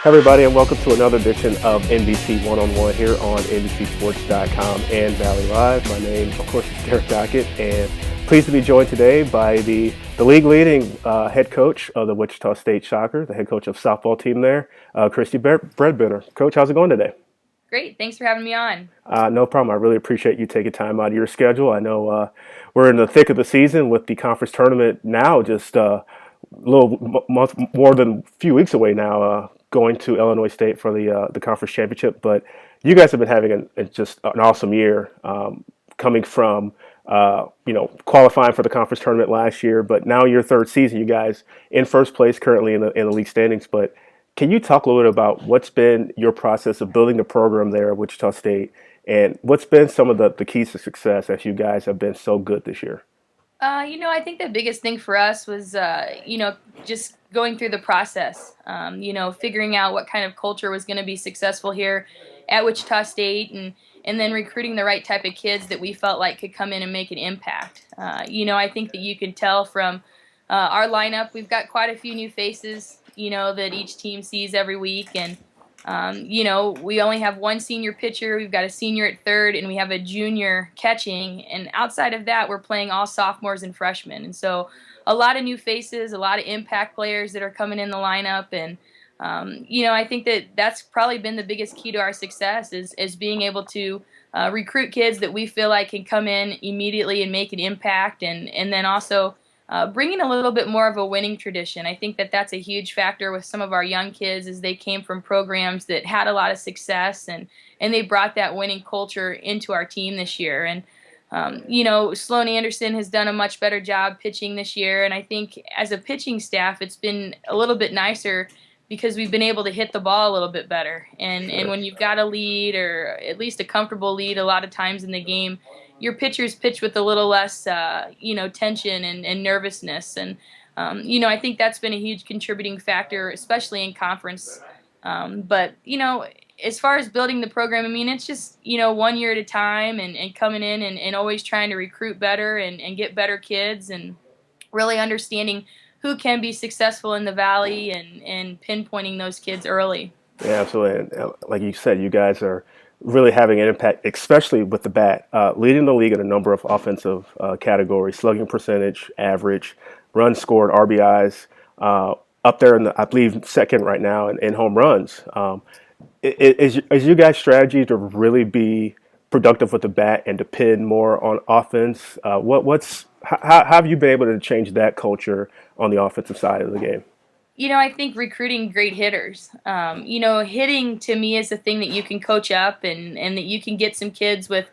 Hi, everybody, and welcome to another edition of NBC One-on-One here on NBCSports.com and Valley Live. My name, of course, is Derek Dockett, and pleased to be joined today by the league-leading head coach of the Wichita State Shocker, the head coach of softball team there, Kristi Bredbenner. Coach, how's it going today? Great. Thanks for having me on. No problem. I really appreciate you taking time out of your schedule. I know we're in the thick of the season with the conference tournament now, just a little month more than a few weeks away now, going to Illinois State for the conference championship. But you guys have been having just an awesome year, coming from qualifying for the conference tournament last year, but now your third season, you guys in first place currently in the league standings. But can you talk a little bit about what's been your process of building the program there at Wichita State, and what's been some of the keys to success as you guys have been so good this year? I think the biggest thing for us was, just going through the process, figuring out what kind of culture was going to be successful here at Wichita State and then recruiting the right type of kids that we felt like could come in and make an impact. I think that you can tell from our lineup, we've got quite a few new faces, that each team sees every week. And we only have one senior pitcher. We've got a senior at third, and we have a junior catching. And outside of that, we're playing all sophomores and freshmen. And so a lot of new faces, a lot of impact players that are coming in the lineup. And, I think that that's probably been the biggest key to our success is being able to recruit kids that we feel like can come in immediately and make an impact. And then also bringing a little bit more of a winning tradition. I think that that's a huge factor with some of our young kids as they came from programs that had a lot of success and they brought that winning culture into our team this year. And Sloan Anderson has done a much better job pitching this year, and I think as a pitching staff, it's been a little bit nicer because we've been able to hit the ball a little bit better. And Sure. when you've got a lead or at least a comfortable lead, a lot of times in the game, your pitchers pitch with a little less, tension and nervousness. And I think that's been a huge contributing factor, especially in conference. But as far as building the program, I mean, it's just, one year at a time and coming in and always trying to recruit better and get better kids and really understanding who can be successful in the Valley and pinpointing those kids early. Yeah, absolutely. And like you said, you guys are really having an impact, especially with the bat, leading the league in a number of offensive categories: slugging percentage, average, runs scored, RBIs, up there in the, I believe, second right now in home runs. Is you guys' strategy to really be productive with the bat and depend more on offense? How have you been able to change that culture on the offensive side of the game? I think recruiting great hitters. Hitting to me is a thing that you can coach up and that you can get some kids with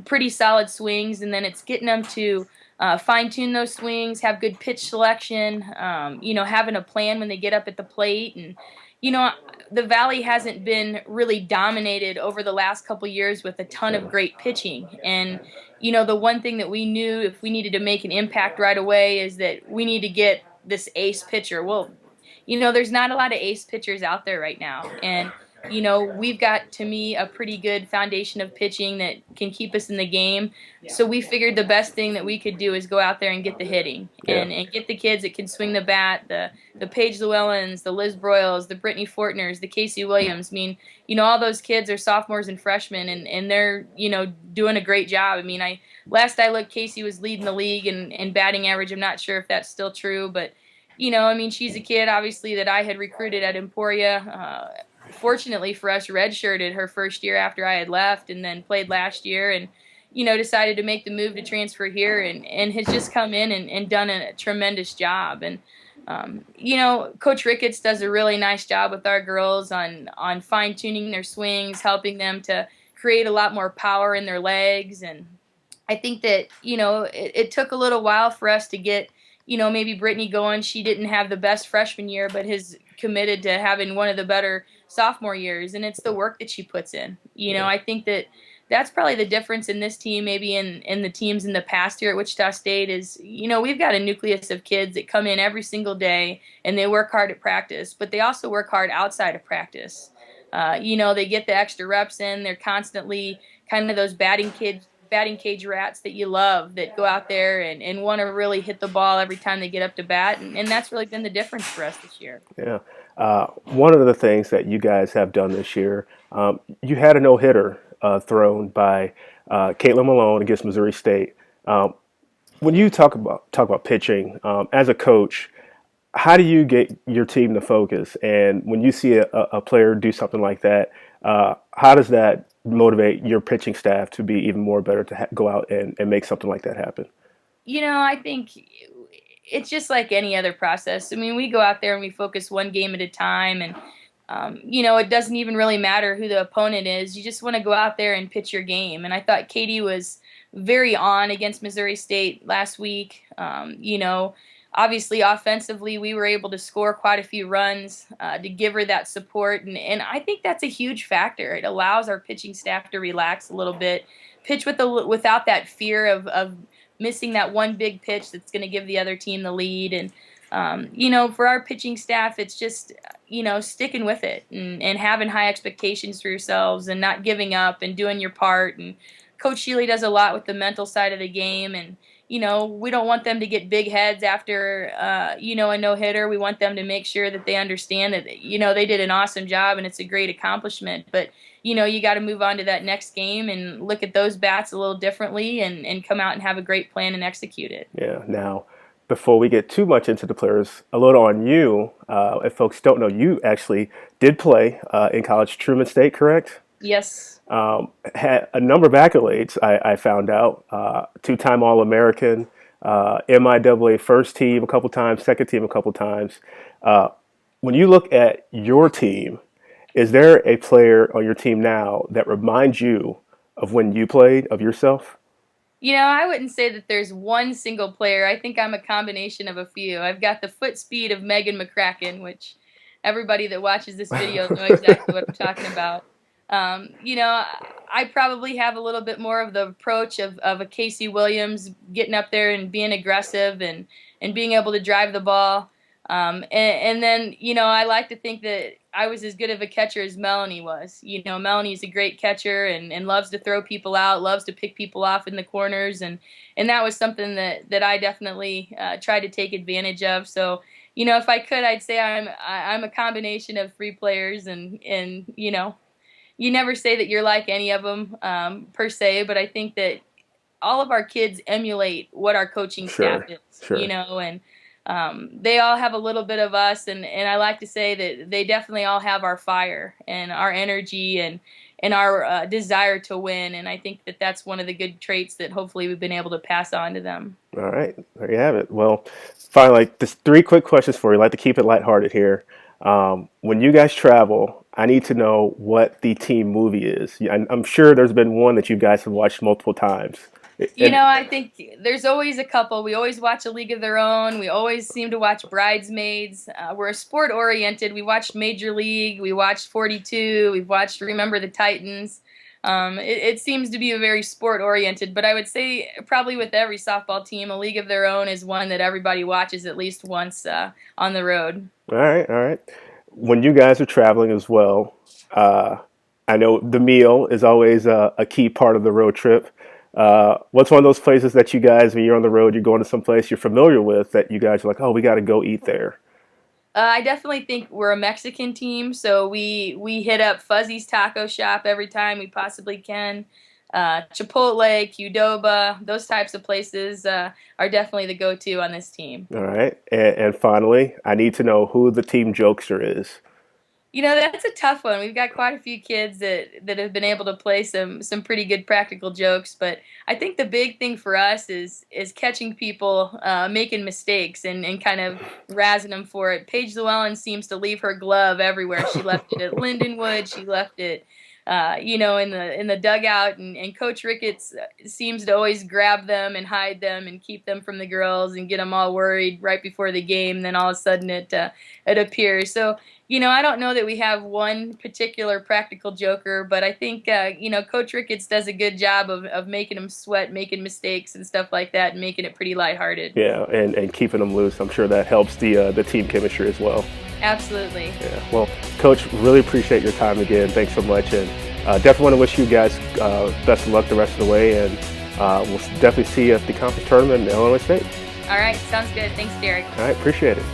pretty solid swings, and then it's getting them to fine tune those swings, have good pitch selection, having a plan when they get up at the plate. And, you know, the Valley hasn't been really dominated over the last couple years with a ton of great pitching. And, the one thing that we knew if we needed to make an impact right away is that we need to get this ace pitcher. Well, there's not a lot of ace pitchers out there right now. And, we've got, to me, a pretty good foundation of pitching that can keep us in the game. So we figured the best thing that we could do is go out there and get the hitting Yeah. and get the kids that can swing the bat, the Paige Llewellyns, the Liz Broyles, the Brittany Fortners, the Casey Williams. I mean, all those kids are sophomores and freshmen, and they're, doing a great job. I mean, last I looked, Casey was leading the league in batting average. I'm not sure if that's still true, but I mean, she's a kid, obviously, that I had recruited at Emporia. Fortunately for us, redshirted her first year after I had left and then played last year and, decided to make the move to transfer here and has just come in and done a tremendous job. And, Coach Ricketts does a really nice job with our girls on fine-tuning their swings, helping them to create a lot more power in their legs. And I think that, it took a little while for us to get maybe Brittany going. She didn't have the best freshman year, but has committed to having one of the better sophomore years, and it's the work that she puts in. I think that that's probably the difference in this team, maybe in the teams in the past here at Wichita State is, we've got a nucleus of kids that come in every single day and they work hard at practice, but they also work hard outside of practice. They get the extra reps in. They're constantly kind of those batting cage rats that you love that go out there and want to really hit the ball every time they get up to bat. And that's really been the difference for us this year. Yeah. One of the things that you guys have done this year, you had a no-hitter thrown by Caitlin Malone against Missouri State. When you talk about pitching as a coach, how do you get your team to focus? And when you see a player do something like that, how does that motivate your pitching staff to be even more better to go out and make something like that happen? I think it's just like any other process. I mean, we go out there and we focus one game at a time, and it doesn't even really matter who the opponent is. You just want to go out there and pitch your game. And I thought Katie was very on against Missouri State last week. Obviously offensively, we were able to score quite a few runs to give her that support, and I think that's a huge factor. It allows our pitching staff to relax a little bit, pitch without that fear of missing that one big pitch that's going to give the other team the lead. And for our pitching staff, it's just sticking with it and having high expectations for yourselves and not giving up and doing your part. And Coach Shealy does a lot with the mental side of the game, and we don't want them to get big heads after, a no-hitter. We want them to make sure that they understand that, they did an awesome job and it's a great accomplishment. But, you got to move on to that next game and look at those bats a little differently and come out and have a great plan and execute it. Yeah. Now, before we get too much into the players, a little on you. If folks don't know, you actually did play in college, Truman State, correct? Yes. Had a number of accolades, I found out. Two-time All-American, MIAA first team a couple times, second team a couple times. When you look at your team, is there a player on your team now that reminds you of when you played, of yourself? I wouldn't say that there's one single player. I think I'm a combination of a few. I've got the foot speed of Megan McCracken, which everybody that watches this video knows exactly what I'm talking about. I probably have a little bit more of the approach of a Casey Williams, getting up there and being aggressive and being able to drive the ball. And then, I like to think that I was as good of a catcher as Melanie was. Melanie's a great catcher and loves to throw people out, loves to pick people off in the corners. And that was something that I definitely tried to take advantage of. So, if I could, I'd say I'm a combination of three players and you never say that you're like any of them per se, but I think that all of our kids emulate what our coaching staff is, Sure. And they all have a little bit of us, and I like to say that they definitely all have our fire and our energy and our desire to win, and I think that that's one of the good traits that hopefully we've been able to pass on to them. All right, there you have it. Well, finally, just three quick questions for you. I like to keep it lighthearted here. When you guys travel, I need to know what the team movie is. I'm sure there's been one that you guys have watched multiple times. I think there's always a couple. We always watch A League of Their Own. We always seem to watch Bridesmaids. We're sport oriented. We watched Major League. We watched 42. We've watched Remember the Titans. It seems to be a very sport oriented, but I would say probably with every softball team, A League of Their Own is one that everybody watches at least once on the road. All right. When you guys are traveling as well, I know the meal is always a key part of the road trip. What's one of those places that you guys, when you're on the road, you're going to some place you're familiar with that you guys are like, oh, we got to go eat there? I definitely think we're a Mexican team, so we hit up Fuzzy's Taco Shop every time we possibly can. Chipotle, Qdoba, those types of places are definitely the go-to on this team. All right. And finally, I need to know who the team jokester is. That's a tough one. We've got quite a few kids that have been able to play some pretty good practical jokes, but I think the big thing for us is catching people making mistakes and kind of razzing them for it. Paige Llewellyn seems to leave her glove everywhere. She left it at Lindenwood. She left it in the dugout, and Coach Ricketts seems to always grab them and hide them and keep them from the girls and get them all worried right before the game. Then all of a sudden it appears. So I don't know that we have one particular practical joker, but I think Coach Ricketts does a good job of making them sweat, making mistakes and stuff like that, and making it pretty lighthearted. Yeah, and keeping them loose. I'm sure that helps the team chemistry as well. Absolutely. Yeah. Well, Coach, really appreciate your time again. Thanks so much, and definitely want to wish you guys best of luck the rest of the way, and we'll definitely see you at the conference tournament in Illinois State. All right, sounds good. Thanks, Derek. All right, appreciate it.